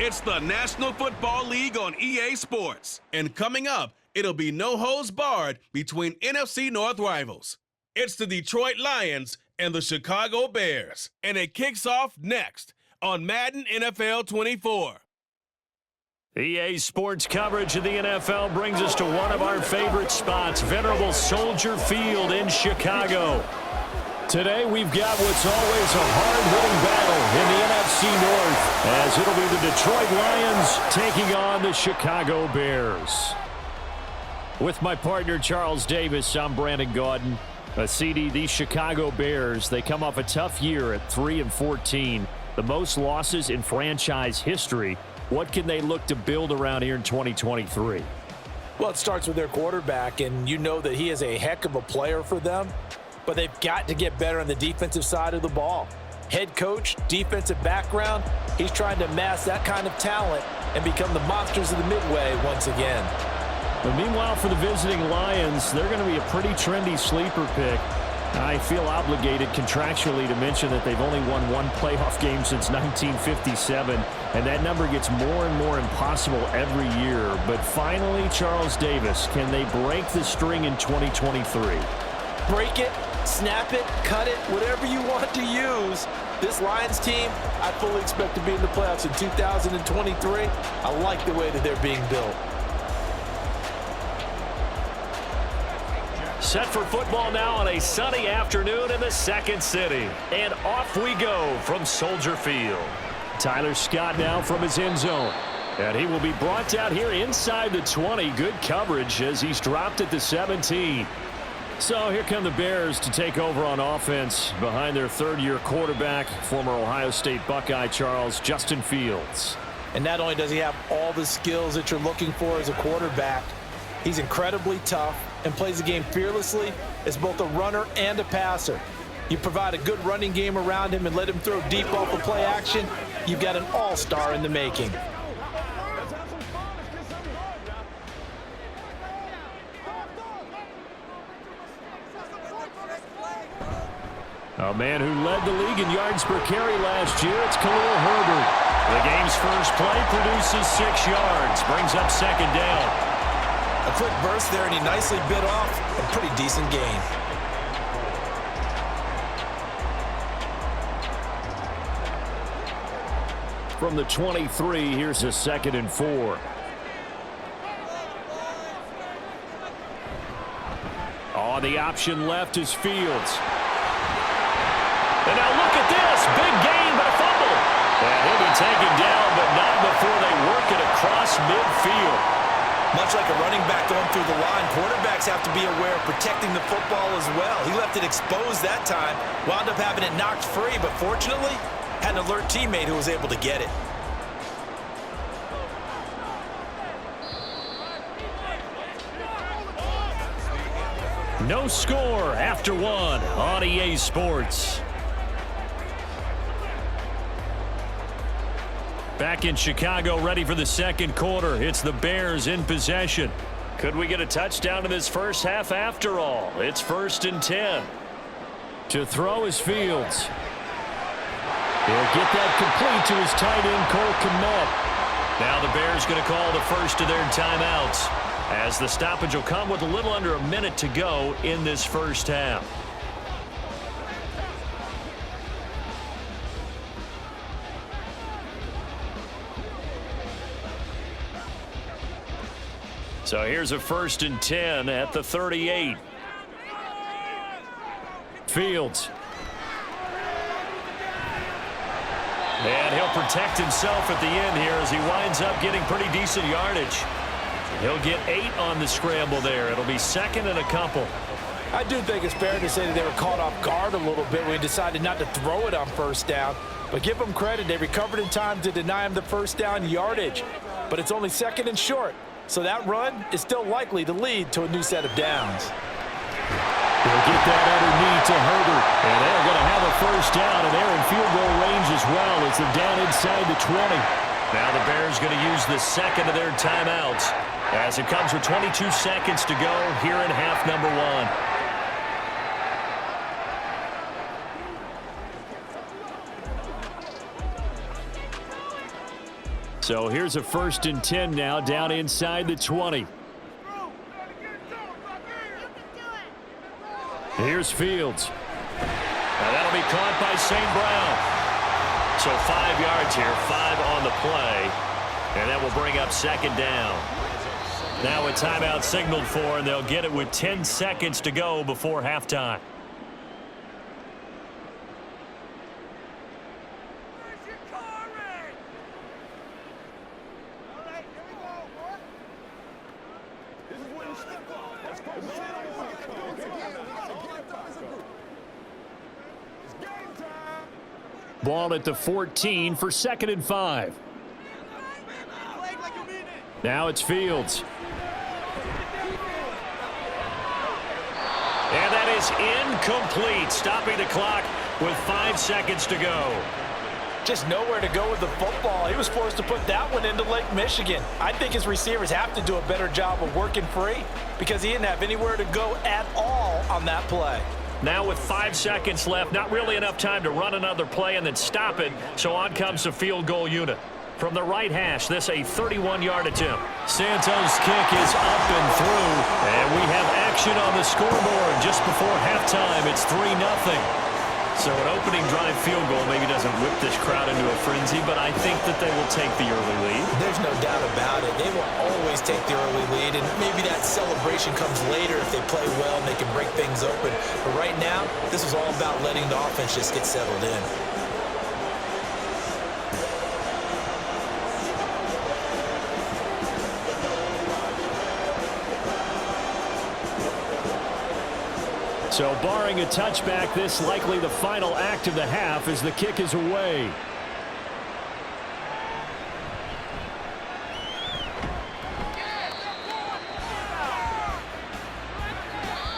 It's the National Football League on EA Sports. And coming up, it'll be no holds barred between NFC North rivals. It's the Detroit Lions and the Chicago Bears. And it kicks off next on Madden NFL 24. EA Sports coverage of the NFL brings us to one of our favorite spots, venerable Soldier Field in Chicago. Today, we've got what's always a hard-hitting battle in the NFC North, as it'll be the Detroit Lions taking on the Chicago Bears. With my partner, Charles Davis, I'm Brandon Gaudin. CD, these Chicago Bears, they come off a tough year at 3-14, the most losses in franchise history. What can they look to build around here in 2023? Well, it starts with their quarterback, and you know that he is a heck of a player for them. But they've got to get better on the defensive side of the ball. Head coach, defensive background, he's trying to amass that kind of talent and become the monsters of the Midway once again. But meanwhile, for the visiting Lions, they're going to be a pretty trendy sleeper pick. I feel obligated contractually to mention that they've only won one playoff game since 1957, and that number gets more and more impossible every year. But finally, Charles Davis, can they break the string in 2023? Break it, snap it, cut it, whatever you want to use. This Lions team, I fully expect to be in the playoffs in 2023. I like the way that they're being built. Set for football now on a sunny afternoon in the second city. And off we go from Soldier Field. Tyler Scott now from his end zone. And he will be brought down here inside the 20. Good coverage as he's dropped at the 17. So here come the Bears to take over on offense behind their third-year quarterback, former Ohio State Buckeye Justin Fields. And not only does he have all the skills that you're looking for as a quarterback, he's incredibly tough and plays the game fearlessly as both a runner and a passer. You provide a good running game around him and let him throw deep off of play action, you've got an all-star in the making. A man who led the league in yards per carry last year, it's Khalil Herbert. The game's first play produces 6 yards, brings up second down. A quick burst there, and he nicely bit off a pretty decent gain. From the 23, here's a 2nd and 4. Oh, the option left is Fields. And now look at this. Big gain, but a fumble. And he'll be taken down, but not before they work it across midfield. Much like a running back going through the line, quarterbacks have to be aware of protecting the football as well. He left it exposed that time, wound up having it knocked free, but fortunately, had an alert teammate who was able to get it. No score after one on EA Sports. Back in Chicago, ready for the second quarter. It's the Bears in possession. Could we get a touchdown in this first half after all? It's 1st and 10. To throw is Fields. He'll get that complete to his tight end, Cole Kmet. Now the Bears going to call the first of their timeouts, as the stoppage will come with a little under a minute to go in this first half. So here's a 1st and 10 at the 38. Fields. And he'll protect himself at the end here as he winds up getting pretty decent yardage. He'll get 8 on the scramble there. It'll be 2nd and a couple. I do think it's fair to say that they were caught off guard a little bit when he decided not to throw it on first down. But give them credit. They recovered in time to deny him the first down yardage. But it's only 2nd and short. So that run is still likely to lead to a new set of downs. They'll get that underneath to Herbert. And they're going to have a first down, and they're in field goal range as well as they're down inside the 20. Now the Bears going to use the second of their timeouts as it comes with 22 seconds to go here in half number 1. So here's a 1st and 10 now, down inside the 20. Here's Fields. Now that'll be caught by St. Brown. So 5 yards here, 5 on the play. And that will bring up 2nd down. Now a timeout signaled for, and they'll get it with 10 seconds to go before halftime. Ball at the 14 for 2nd and 5. Now it's Fields. And that is incomplete, stopping the clock with 5 seconds to go. Just nowhere to go with the football. He was forced to put that one into Lake Michigan. I think his receivers have to do a better job of working free because he didn't have anywhere to go at all on that play. Now with 5 seconds left, not really enough time to run another play and then stop it, so on comes the field goal unit. From the right hash, this a 31-yard attempt. Santos' kick is up and through, and we have action on the scoreboard just before halftime. It's 3-0. So an opening drive field goal maybe doesn't whip this crowd into a frenzy, but I think that they will take the early lead. There's no doubt about it. They will always take the early lead, and maybe that celebration comes later if they play well and they can break things open. But right now, this is all about letting the offense just get settled in. So barring a touchback, this likely the final act of the half as the kick is away.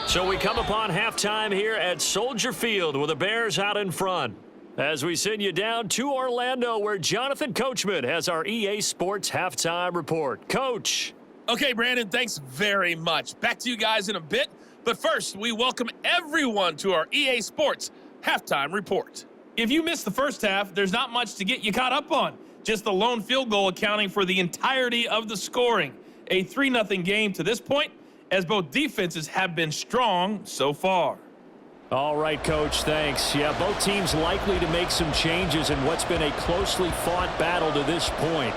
So we come upon halftime here at Soldier Field with the Bears out in front. As we send you down to Orlando where Jonathan Coachman has our EA Sports halftime report. Coach. Okay, Brandon, thanks very much. Back to you guys in a bit. But first, we welcome everyone to our EA Sports halftime report. If you missed the first half, there's not much to get you caught up on. Just the lone field goal accounting for the entirety of the scoring. A 3-0 game to this point, as both defenses have been strong so far. All right, Coach, thanks. Yeah, both teams likely to make some changes in what's been a closely fought battle to this point.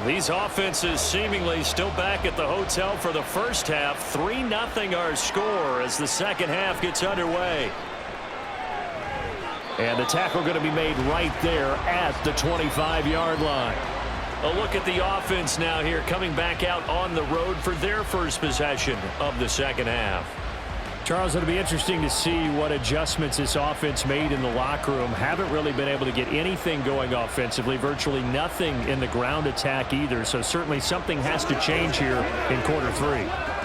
These offenses seemingly still back at the hotel for the first half. 3-0 our score as the second half gets underway. And the tackle going to be made right there at the 25-yard line. A look at the offense now here coming back out on the road for their first possession of the second half. Charles, it'll be interesting to see what adjustments this offense made in the locker room. Haven't really been able to get anything going offensively, virtually nothing in the ground attack either. So certainly something has to change here in quarter three.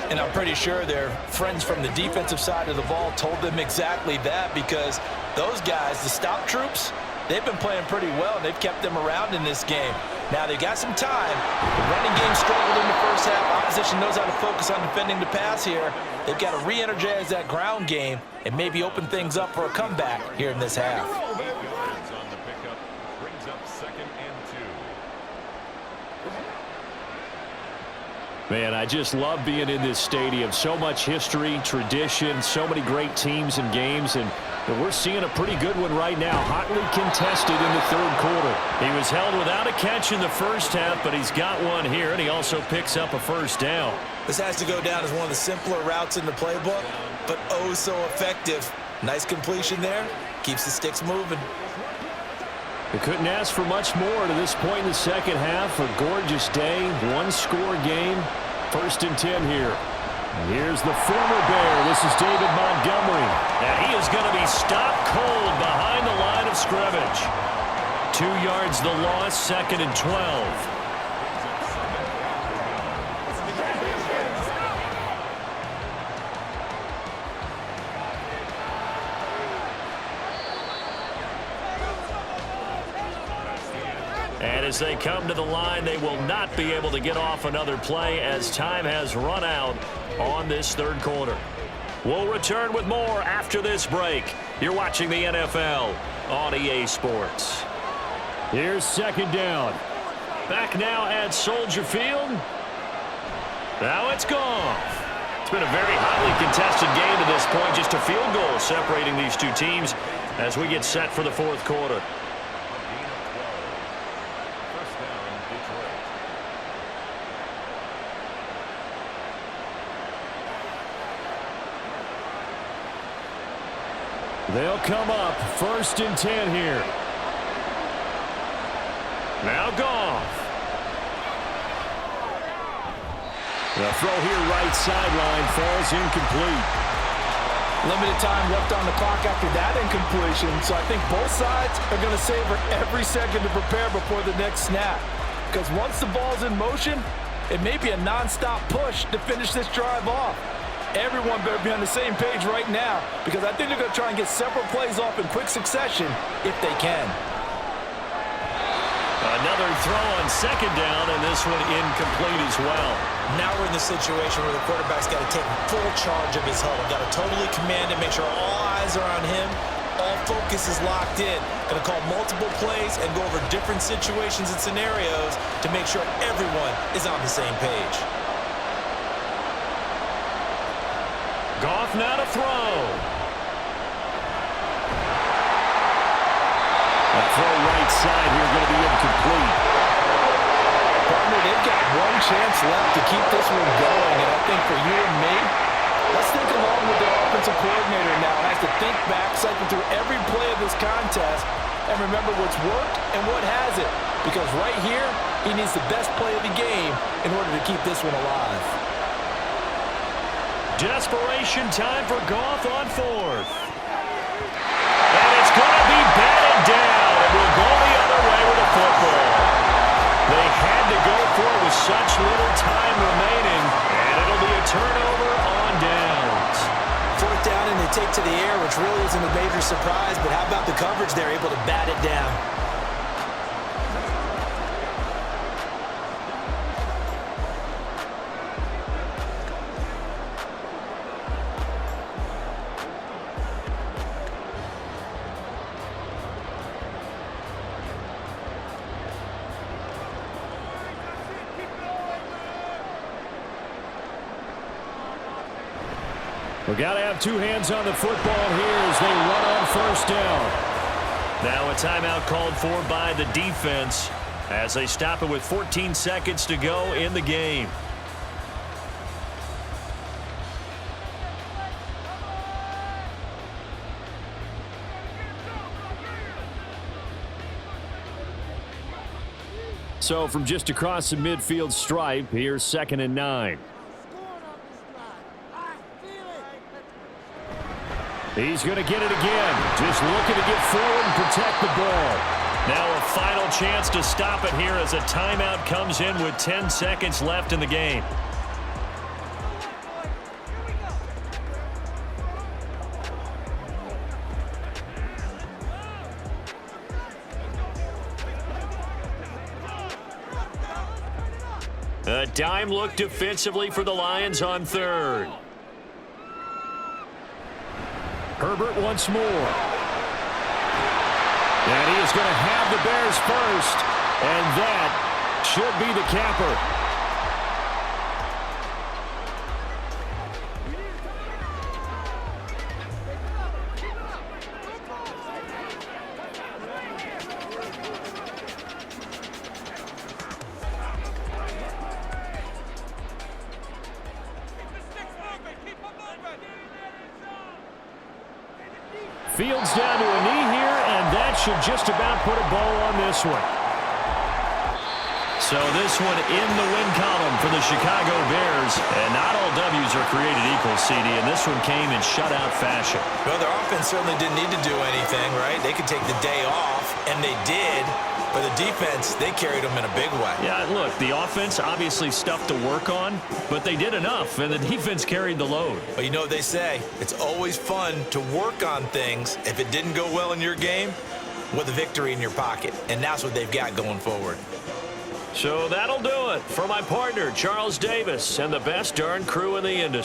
And I'm pretty sure their friends from the defensive side of the ball told them exactly that, because those guys, the stop troops, they've been playing pretty well, and they've kept them around in this game. Now they've got some time. The running game struggled in the first half. Opposition knows how to focus on defending the pass here. They've got to re-energize that ground game and maybe open things up for a comeback here in this half. Man, I just love being in this stadium. So much history, tradition, so many great teams and games, and we're seeing a pretty good one right now. Hotly contested in the third quarter. He was held without a catch in the first half, but he's got one here, and he also picks up a first down. This has to go down as one of the simpler routes in the playbook, but oh so effective. Nice completion there. Keeps the sticks moving. They couldn't ask for much more to this point in the second half. A gorgeous day, one-score game. 1st and 10 here. Here's the former Bear. This is David Montgomery. And he is going to be stopped cold behind the line of scrimmage. 2 yards the loss, 2nd and 12. And as they come to the line, they will not be able to get off another play as time has run out on this 3rd quarter. We'll return with more after this break. You're watching the NFL on EA Sports. Here's 2nd down. Back now at Soldier Field. Now it's gone. It's been a very hotly contested game to this point. Just a field goal separating these two teams as we get set for the 4th quarter. They'll come up 1st and 10 here. Now Goff. The throw here right sideline falls incomplete. Limited time left on the clock after that incompletion, so I think both sides are going to savor every second to prepare before the next snap. Because once the ball's in motion, it may be a non-stop push to finish this drive off. Everyone better be on the same page right now because I think they're going to try and get several plays off in quick succession if they can. Another throw on 2nd down, and this one incomplete as well. Now we're in the situation where the quarterback's got to take full charge of his huddle. Got to totally command it, make sure all eyes are on him. All focus is locked in. Going to call multiple plays and go over different situations and scenarios to make sure everyone is on the same page. Goff now to throw. A throw right side here going to be incomplete. Partner, they've got one chance left to keep this one going, and I think for you and me, let's think along with the offensive coordinator now. Has to think back, cycle through every play of this contest, and remember what's worked and what hasn't. Because right here, he needs the best play of the game in order to keep this one alive. Desperation time for Goff on 4th. And it's going to be batted down. It will go the other way with the football. They had to go for it with such little time remaining, and it'll be a turnover on downs. 4th down and they take to the air, which really isn't a major surprise, but how about the coverage? They're able to bat it down. We've got to have 2 hands on the football here as they run on 1st down. Now a timeout called for by the defense as they stop it with 14 seconds to go in the game. So from just across the midfield stripe, here's 2nd and 9. He's going to get it again. Just looking to get forward and protect the ball. Now a final chance to stop it here as a timeout comes in with 10 seconds left in the game. A dime look defensively for the Lions on 3rd. Herbert once more. And he is going to have the Bears first. And that should be the capper. Fields down to a knee here, and that should just about put a bow on this one. So this one in the win column for the Chicago Bears. And not all W's are created equal, CD, and this one came in shutout fashion. Well, their offense certainly didn't need to do anything, right? They could take the day off, and they did. But the defense, they carried them in a big way. Yeah, look, the offense, obviously stuff to work on, but they did enough, and the defense carried the load. But you know what they say, it's always fun to work on things if it didn't go well in your game with a victory in your pocket. And that's what they've got going forward. So that'll do it for my partner, Charles Davis, and the best darn crew in the industry.